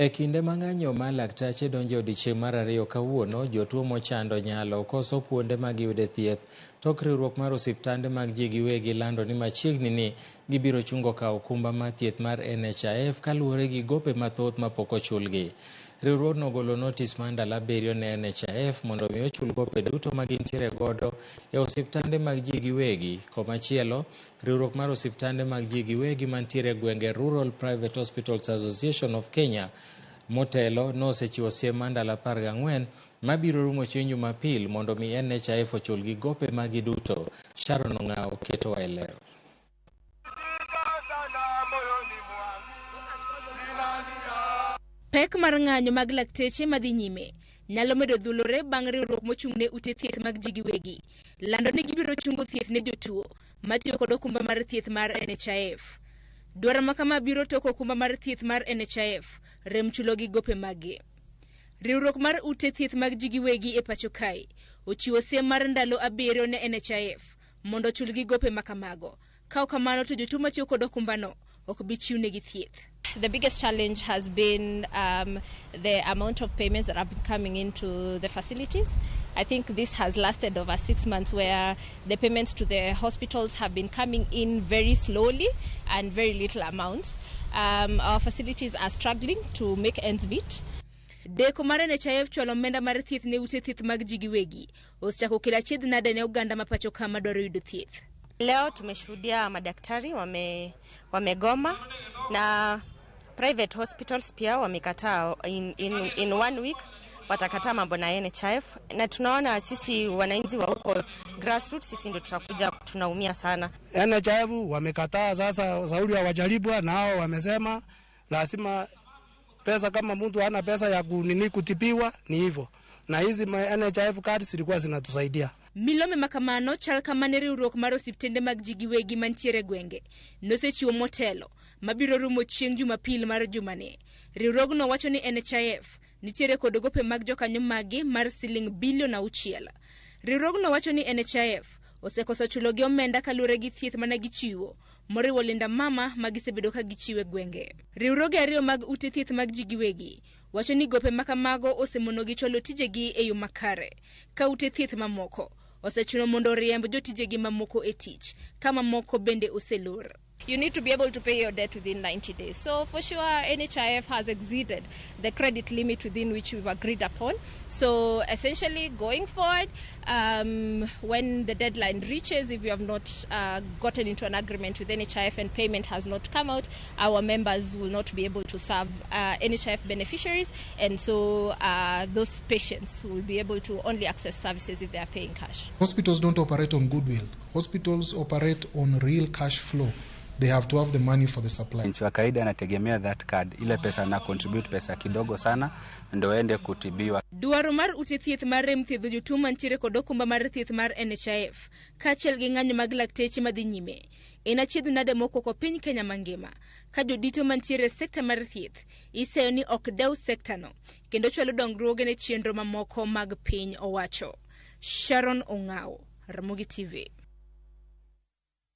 E kinde mang'anyo ma laktache donjo odiechieng' mar ariyo kawuono, jotuo mochando nyalo koso kuonde mag yude thieth. Tok riwruok mar osiptande mag ji giwegi lando ni machiegni ni gibiro chungo kawo okumba mar thieth mar NHIF kaluwore gi gope mathoth mapok ochulgi. Riwruogno ogolo notis mar ndalo 7 ne NHIF mondo mi ochul gope duto ma gintiere godo e osiptande mag ji giwegi. Komachielo, riwruok mar osiptande mag ji giwegi mantiere gwenge Rural Private Hospitals Association of Kenya motelo nosechiwo siem mar ndalo 14 mabiro rumo chieng' Jumapil mondo mi NHIF ochul gi gope magi duto. Sharon Ong'ao keto wa e lero. Pek mar ng'anyo mag lakteche madhi nyime nyalo medo dhulore bang' riwruok mochung'ne ute thieth mag ji giwegi lando ni gibiro chungo thieth ne jotuo matiyo kod okumba mar thieth mar NHIF. Dwaro ma kama biro tok okumba mar thieth mar NHIF rem chulo gi gope mage. Riwruok mar ute thieth mag ji giwegi e pacho kae ochiwo siem mar ndalo 7 ne NHIF mondo chul gi gope makamago. Ka ok kamano to jotuo matiyo kod okumbano ok bi chiwne gi thieth. The biggest challenge has been the amount of payments that have been coming into the facilities. I think this has lasted over 6 months where the payments to the hospitals have been coming in very slowly and very little amounts. Our facilities are struggling to make ends meet. Deko mar NHIF chwalo omenda mar thieth ne ute thieth mag ji giwegi osechako kelo achiedh nade ne oganda mapacho kama dwaro yudo thieth. Leo tumeshuhudia madaktari wamegoma na private hospitals pia wamekataa in 1 week watakataa mambo na NHIF, na tunaona sisi wananchi wa huko grassroots sisi ndio tutakuja tunaumia sana. NHIF wamekataa, sasa Sauli hawajalipwa na hao wamesema lazima pesa, kama mtu hana pesa ya kutibiwa ni hivyo, na hizi NHIF cards zilikuwa zinatusaidia. Milome makamano chal kamane riwruok mar osiptende mag ji giwegi mantiere gwenge nosechiwo motelo mabiro rumo chieng' Jumapil mar jumane. Riwruogno wacho ni NHIF nitiere kod gope mag jokanyo magi mar siling bilion 6. Riwruogno wacho ni NHIF osekoso chulo gi omenda kaluwore gi thieth mane gichiwo moriwo linda mama magisebedo ka gichiwe gwenge. Riwruoge ariyo mag ute thieth mag ji giwegi wacho ni gope makamago osemonogi cholo tijegi e yo makare, ka ute thieth mamoko osechuno mondo riemb jotijegi mamoko e tich kama moko bende oselor. You need to be able to pay your debt within 90 days. So for sure, NHIF has exceeded the credit limit within which we've agreed upon. So essentially, going forward, when the deadline reaches, if you have not gotten into an agreement with NHIF and payment has not come out, our members will not be able to serve NHIF beneficiaries, and so those patients will be able to only access services if they are paying cash. Hospitals don't operate on goodwill. Hospitals operate on real cash flow. They have to have the money for the supply. Nchi wa kawaida anategemea that card, ile pesa na contribute pesa kidogo sana ndio ende kutibiwa. Dwaro mar ute thieth mar rem thiedho jotuo mantiere kod okumba mar thieth mar NHIF kaachiel gi ng'anyo mag lakteche madhi nyime en achiedh nade mokoko piny Kenya mangima ka jodito mantiere sekta mar thieth iseyo ni ok dew sekta no kendo chwalo dongruoge ne chenro mamoko mag piny owacho. Sharon Ong'ao, Ramogi TV.